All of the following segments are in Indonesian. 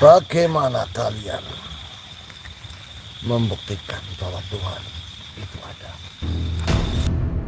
Bagaimana kalian membuktikan bahwa Tuhan itu ada?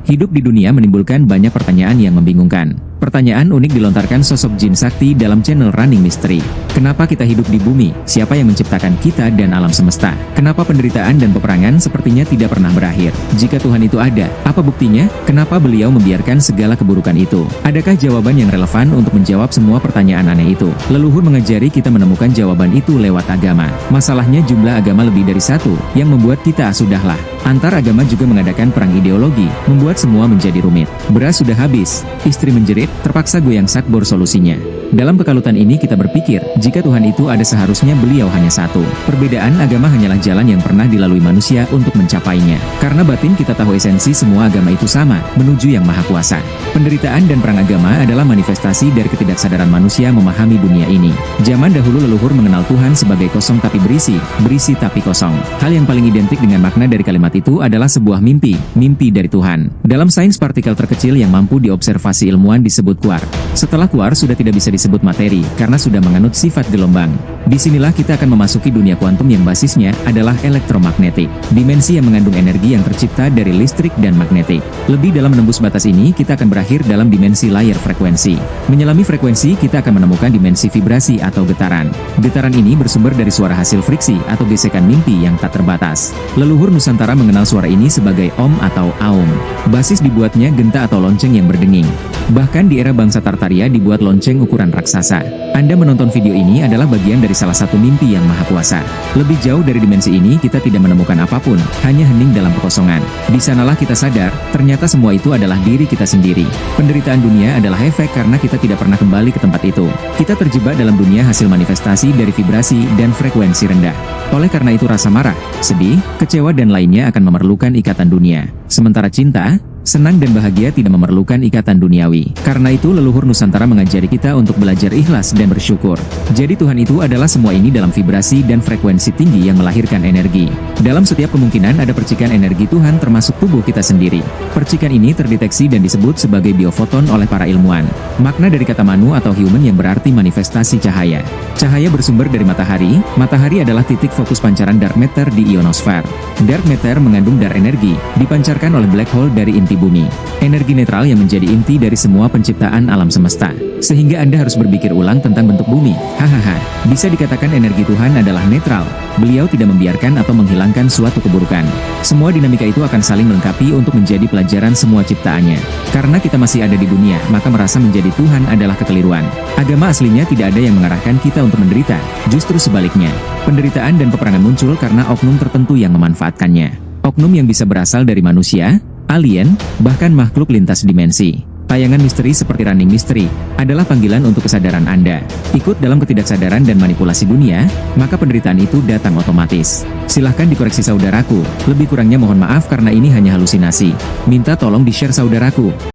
Hidup di dunia menimbulkan banyak pertanyaan yang membingungkan. Pertanyaan unik dilontarkan sosok Jin Sakti dalam channel Running Mystery. Kenapa kita hidup di bumi? Siapa yang menciptakan kita dan alam semesta? Kenapa penderitaan dan peperangan sepertinya tidak pernah berakhir? Jika Tuhan itu ada, apa buktinya? Kenapa beliau membiarkan segala keburukan itu? Adakah jawaban yang relevan untuk menjawab semua pertanyaan aneh itu? Leluhur mengajari kita menemukan jawaban itu lewat agama. Masalahnya jumlah agama lebih dari satu, yang membuat kita sudahlah. Antar agama juga mengadakan perang ideologi, membuat semua menjadi rumit. Beras sudah habis, istri menjerit, terpaksa goyang sakbor solusinya. Dalam kekalutan ini kita berpikir, jika Tuhan itu ada seharusnya beliau hanya satu. Perbedaan agama hanyalah jalan yang pernah dilalui manusia untuk mencapainya. Karena batin kita tahu esensi semua agama itu sama, menuju yang maha kuasa. Penderitaan dan perang agama adalah manifestasi dari ketidaksadaran manusia memahami dunia ini. Zaman dahulu leluhur mengenal Tuhan sebagai kosong tapi berisi, berisi tapi kosong. Hal yang paling identik dengan makna dari kalimat itu adalah sebuah mimpi, mimpi dari Tuhan. Dalam sains partikel terkecil yang mampu diobservasi ilmuwan disebut kuark. Setelah kuark sudah tidak bisa disebut materi, karena sudah menganut sifat gelombang. Disinilah kita akan memasuki dunia kuantum yang basisnya adalah elektromagnetik. Dimensi yang mengandung energi yang tercipta dari listrik dan magnetik. Lebih dalam menembus batas ini, kita akan berakhir dalam dimensi layar frekuensi. Menyelami frekuensi, kita akan menemukan dimensi vibrasi atau getaran. Getaran ini bersumber dari suara hasil friksi atau gesekan mimpi yang tak terbatas. Leluhur Nusantara mengenal suara ini sebagai om atau aum. Basis dibuatnya genta atau lonceng yang berdenging. Bahkan di era bangsa Tartaria dibuat lonceng ukuran raksasa. Anda menonton video ini adalah bagian dari salah satu mimpi yang maha kuasa. Lebih jauh dari dimensi ini kita tidak menemukan apapun, hanya hening dalam kekosongan. Di sanalah kita sadar, ternyata semua itu adalah diri kita sendiri. Penderitaan dunia adalah efek karena kita tidak pernah kembali ke tempat itu. Kita terjebak dalam dunia hasil manifestasi dari vibrasi dan frekuensi rendah. Oleh karena itu rasa marah, sedih, kecewa dan lainnya akan memerlukan ikatan dunia. Sementara cinta, senang dan bahagia tidak memerlukan ikatan duniawi. Karena itu leluhur Nusantara mengajari kita untuk belajar ikhlas dan bersyukur. Jadi Tuhan itu adalah semua ini dalam vibrasi dan frekuensi tinggi yang melahirkan energi. Dalam setiap kemungkinan ada percikan energi Tuhan termasuk tubuh kita sendiri. Percikan ini terdeteksi dan disebut sebagai biofoton oleh para ilmuwan. Makna dari kata manu atau human yang berarti manifestasi cahaya. Cahaya bersumber dari matahari. Matahari adalah titik fokus pancaran dark matter di ionosfer. Dark matter mengandung dark energi, dipancarkan oleh black hole dari inti bumi. Energi netral yang menjadi inti dari semua penciptaan alam semesta. Sehingga Anda harus berpikir ulang tentang bentuk bumi. Hahaha, bisa dikatakan energi Tuhan adalah netral. Beliau tidak membiarkan atau menghilangkan suatu keburukan. Semua dinamika itu akan saling melengkapi untuk menjadi pelajaran semua ciptaannya. Karena kita masih ada di dunia, maka merasa menjadi Tuhan adalah kekeliruan. Agama aslinya tidak ada yang mengarahkan kita untuk menderita. Justru sebaliknya, penderitaan dan peperangan muncul karena oknum tertentu yang memanfaatkannya. Oknum yang bisa berasal dari manusia, alien, bahkan makhluk lintas dimensi. Tayangan misteri seperti Running Mystery adalah panggilan untuk kesadaran Anda. Ikut dalam ketidaksadaran dan manipulasi dunia, maka penderitaan itu datang otomatis. Silahkan dikoreksi saudaraku, lebih kurangnya mohon maaf karena ini hanya halusinasi. Minta tolong di-share saudaraku.